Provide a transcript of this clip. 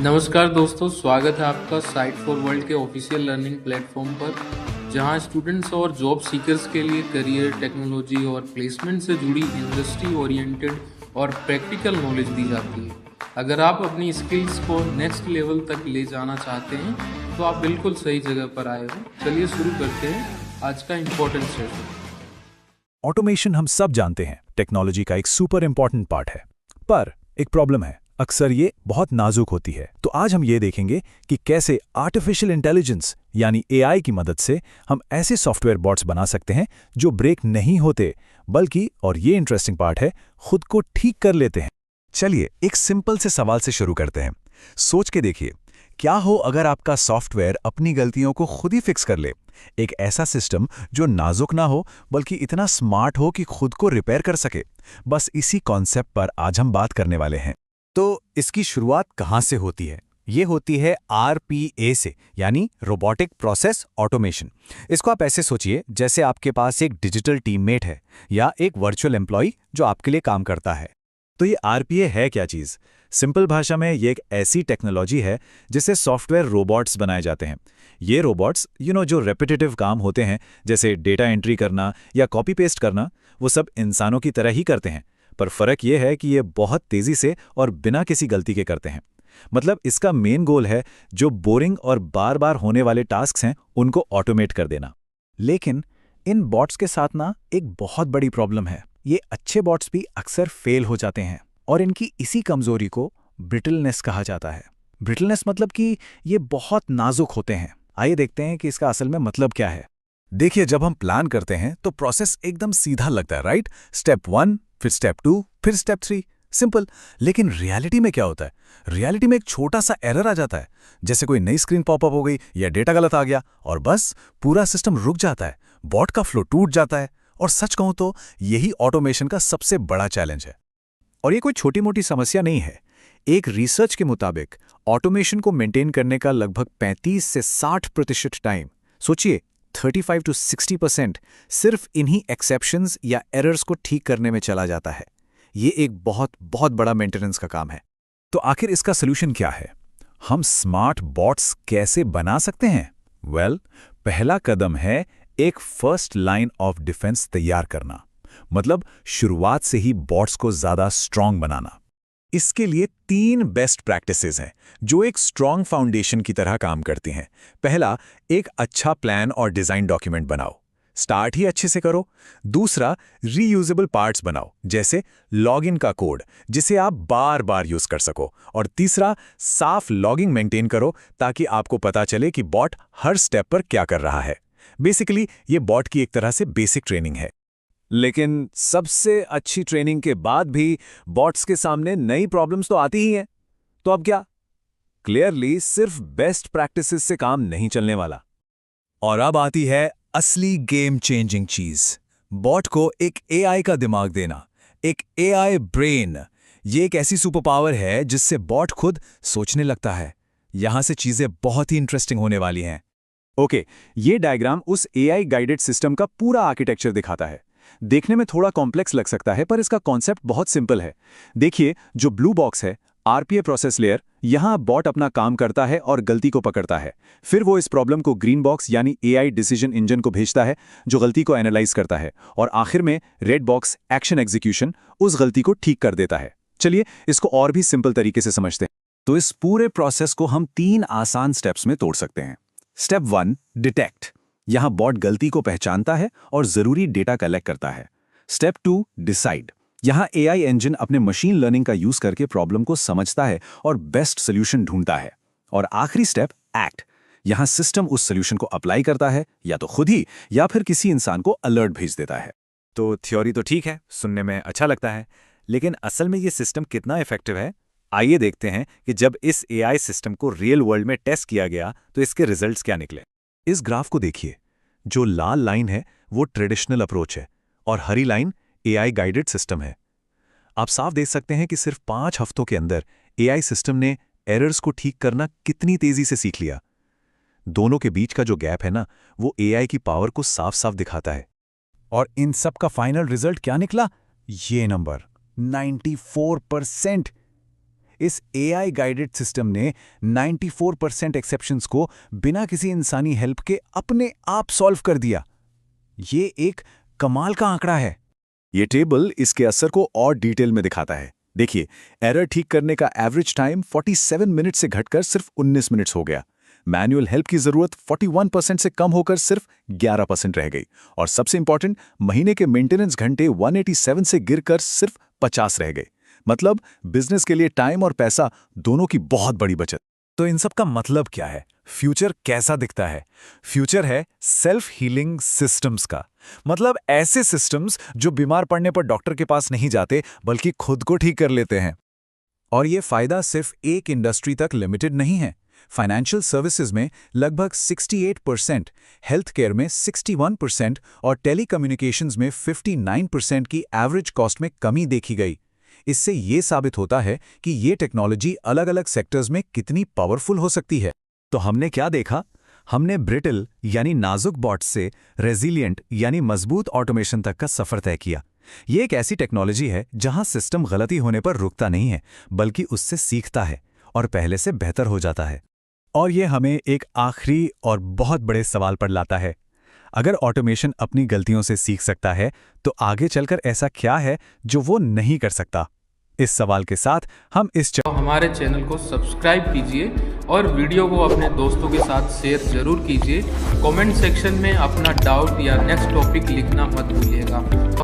नमस्कार दोस्तों, स्वागत है आपका साइट फॉर वर्ल्ड के ऑफिशियल लर्निंग प्लेटफॉर्म पर, जहां स्टूडेंट्स और जॉब सीकर्स के लिए करियर, टेक्नोलॉजी और प्लेसमेंट से जुड़ी इंडस्ट्री ओरिएंटेड और प्रैक्टिकल नॉलेज दी जाती है। अगर आप अपनी स्किल्स को नेक्स्ट लेवल तक ले जाना चाहते हैं, तो आप बिल्कुल सही जगह पर आए हो। चलिए शुरू करते हैं आज का इम्पोर्टेंट सेशन। ऑटोमेशन हम सब जानते हैं, टेक्नोलॉजी का एक सुपर इंपॉर्टेंट पार्ट है। पर एक प्रॉब्लम है, अक्सर ये बहुत नाजुक होती है। तो आज हम ये देखेंगे कि कैसे आर्टिफिशियल इंटेलिजेंस यानी एआई की मदद से हम ऐसे सॉफ्टवेयर बॉट्स बना सकते हैं जो ब्रेक नहीं होते, बल्कि, और ये इंटरेस्टिंग पार्ट है, खुद को ठीक कर लेते हैं। चलिए एक सिंपल से सवाल से शुरू करते हैं। सोच के देखिए, क्या हो अगर आपका सॉफ्टवेयर अपनी गलतियों को खुद ही फिक्स कर ले। एक ऐसा सिस्टम जो नाजुक ना हो बल्कि इतना स्मार्ट हो कि खुद को रिपेयर कर सके। बस इसी कॉन्सेप्ट पर आज हम बात करने वाले हैं। तो इसकी शुरुआत कहाँ से होती है? ये होती है आरपीए से, यानी रोबोटिक प्रोसेस ऑटोमेशन। इसको आप ऐसे सोचिए जैसे आपके पास एक डिजिटल टीममेट है या एक वर्चुअल एम्प्लॉय जो आपके लिए काम करता है। तो ये आरपीए है क्या चीज़? सिंपल भाषा में ये एक ऐसी टेक्नोलॉजी है जिससे सॉफ्टवेयर रोबोट्स बनाए जाते हैं। ये रोबोट्स जो रेपिटेटिव काम होते हैं, जैसे डेटा एंट्री करना या कॉपी पेस्ट करना, वो सब इंसानों की तरह ही करते हैं। पर फर्क ये है कि ये बहुत तेज़ी से और बिना किसी गलती के करते हैं। मतलब इसका मेन गोल है जो बोरिंग और बार बार होने वाले टास्क हैं उनको ऑटोमेट कर देना। लेकिन इन बॉट्स के साथ एक बहुत बड़ी प्रॉब्लम है। ये अच्छे बॉट्स भी अक्सर फेल हो जाते हैं और इनकी इसी कमजोरी को ब्रिटलनेस कहा जाता है। ब्रिटलनेस मतलब कि ये बहुत नाजुक होते हैं। आइए देखते हैं कि इसका असल में मतलब क्या है। देखिए, जब हम प्लान करते हैं तो प्रोसेस एकदम सीधा लगता है, राइट? स्टेप 1, फिर स्टेप 2, फिर स्टेप 3, सिंपल। लेकिन रियलिटी में क्या होता है? रियलिटी में एक छोटा सा एरर आ जाता है, जैसे कोई नई स्क्रीन पॉपअप हो गई या डेटा गलत आ गया, और बस पूरा सिस्टम रुक जाता है, बॉट का फ्लो टूट जाता है। और सच कहूं तो यही ऑटोमेशन का सबसे बड़ा चैलेंज है। और ये कोई छोटी मोटी समस्या नहीं है। एक रिसर्च के मुताबिक ऑटोमेशन को मेंटेन करने का लगभग 35 से 60% टाइम, सोचिए 35 to 60%, सिर्फ इन्हीं एक्सेप्शंस या एरर्स को ठीक करने में चला जाता है। ये एक बहुत बहुत बड़ा मेंटेनेंस का काम है। तो आखिर इसका सोल्यूशन क्या है? हम स्मार्ट बॉट्स कैसे बना सकते हैं? पहला कदम है एक फर्स्ट लाइन ऑफ डिफेंस तैयार करना। मतलब शुरुआत से ही बॉट्स को ज्यादा स्ट्रांग बनाना। इसके लिए 3 बेस्ट प्रैक्टिसेस हैं जो एक स्ट्रांग फाउंडेशन की तरह काम करती हैं। पहला, एक अच्छा प्लान और डिजाइन डॉक्यूमेंट बनाओ। स्टार्ट ही अच्छे से करो। दूसरा, रीयूजेबल पार्ट्स बनाओ, जैसे लॉगिन का कोड जिसे आप बार बार यूज कर सको। और तीसरा, साफ लॉगिंग मेंटेन करो ताकि आपको पता चले कि बॉट हर स्टेप पर क्या कर रहा है। बेसिकली ये बॉट की एक तरह से बेसिक ट्रेनिंग है। लेकिन सबसे अच्छी ट्रेनिंग के बाद भी बॉट्स के सामने नई प्रॉब्लम्स तो आती ही हैं। तो अब क्या? क्लियरली सिर्फ बेस्ट प्रैक्टिसेस से काम नहीं चलने वाला। और अब आती है असली गेम चेंजिंग चीज, बॉट को एक एआई का दिमाग देना, एक एआई ब्रेन। ये एक ऐसी सुपर पावर है जिससे बॉट खुद सोचने लगता है। यहां से चीजें बहुत ही इंटरेस्टिंग होने वाली हैं। ओके, ये डायग्राम उस एआई गाइडेड सिस्टम का पूरा आर्किटेक्चर दिखाता है। देखने में थोड़ा कॉम्प्लेक्स लग सकता है, पर इसका कॉन्सेप्ट बहुत सिंपल है। देखिए, जो ब्लू बॉक्स है, आरपीए प्रोसेस लेयर, यहां बॉट अपना काम करता है और गलती को पकड़ता है। फिर वो इस प्रॉब्लम को ग्रीन बॉक्स यानी एआई डिसीजन इंजन को भेजता है, जो गलती को एनालाइज करता है। और आखिर में रेड बॉक्स एक्शन एग्जीक्यूशन उस गलती को ठीक कर देता है। चलिए इसको और भी सिंपल तरीके से समझते हैं। तो इस पूरे प्रोसेस को हम 3 आसान स्टेप्स में तोड़ सकते हैं। Step 1, detect. यहां बॉट गलती को पहचानता है और जरूरी डेटा कलेक्ट करता है। Step 2, decide. यहां एआई इंजन अपने मशीन लर्निंग का यूज करके प्रॉब्लम को समझता है और बेस्ट सोल्यूशन ढूंढता है। और आखिरी स्टेप, एक्ट। यहां सिस्टम उस सोल्यूशन को अप्लाई करता है, या तो खुद ही या फिर किसी इंसान को अलर्ट भेज देता है। तो थ्योरी तो ठीक है, सुनने में अच्छा लगता है, लेकिन असल में ये सिस्टम कितना इफेक्टिव है? आइए देखते हैं कि जब इस एआई सिस्टम को रियल वर्ल्ड में टेस्ट किया गया तो इसके रिजल्ट्स क्या निकले। इस ग्राफ को देखिए, जो लाल लाइन है वो ट्रेडिशनल अप्रोच है और हरी लाइन एआई गाइडेड सिस्टम है। आप साफ देख सकते हैं कि सिर्फ 5 हफ्तों के अंदर एआई सिस्टम ने एरर्स को ठीक करना कितनी तेजी से सीख लिया। दोनों के बीच का जो गैप है वो एआई की पावर को साफ साफ दिखाता है। और इन सब का फाइनल रिजल्ट क्या निकला? ये नंबर 94%। इस AI गाइडेड सिस्टम ने 94% एक्सेप्शंस को बिना किसी इंसानी हेल्प के अपने आप सॉल्व कर दिया। ये एक कमाल का आंकड़ा है। ये टेबल इसके असर को और डिटेल में दिखाता है। देखिए, एरर ठीक करने का एवरेज टाइम 47 मिनट से घटकर सिर्फ 19 मिनट्स हो गया। मैनुअल हेल्प की जरूरत 41% से कम होकर सिर्फ 11% रह गई। और सबसे इंपॉर्टेंट, महीने के मेंटेनेंस घंटे 187 से गिरकर सिर्फ 50 रह गए। मतलब बिजनेस के लिए टाइम और पैसा दोनों की बहुत बड़ी बचत। तो इन सब का मतलब क्या है? फ्यूचर कैसा दिखता है? फ्यूचर है सेल्फ हीलिंग सिस्टम्स का। मतलब ऐसे सिस्टम्स जो बीमार पड़ने पर डॉक्टर के पास नहीं जाते बल्कि खुद को ठीक कर लेते हैं। और ये फायदा सिर्फ एक इंडस्ट्री तक लिमिटेड नहीं है। फाइनेंशियल सर्विसेज में लगभग 68%, हेल्थ केयर में 61% और टेलीकम्युनिकेशंस में 59% की एवरेज कॉस्ट में कमी देखी गई। इससे ये साबित होता है कि ये टेक्नोलॉजी अलग अलग सेक्टर्स में कितनी पावरफुल हो सकती है। तो हमने क्या देखा? हमने ब्रिटल यानी नाजुक बॉट्स से रेजिलिएंट यानी मजबूत ऑटोमेशन तक का सफर तय किया। ये एक ऐसी टेक्नोलॉजी है जहां सिस्टम गलती होने पर रुकता नहीं है, बल्कि उससे सीखता है और पहले से बेहतर हो जाता है। और ये हमें एक आखिरी और बहुत बड़े सवाल पर लाता है। अगर ऑटोमेशन अपनी गलतियों से सीख सकता है, तो आगे चलकर ऐसा क्या है जो वो नहीं कर सकता? इस सवाल के साथ हम हमारे चैनल को सब्सक्राइब कीजिए और वीडियो को अपने दोस्तों के साथ शेयर जरूर कीजिए। कमेंट सेक्शन में अपना डाउट या नेक्स्ट टॉपिक लिखना मत भूलिएगा।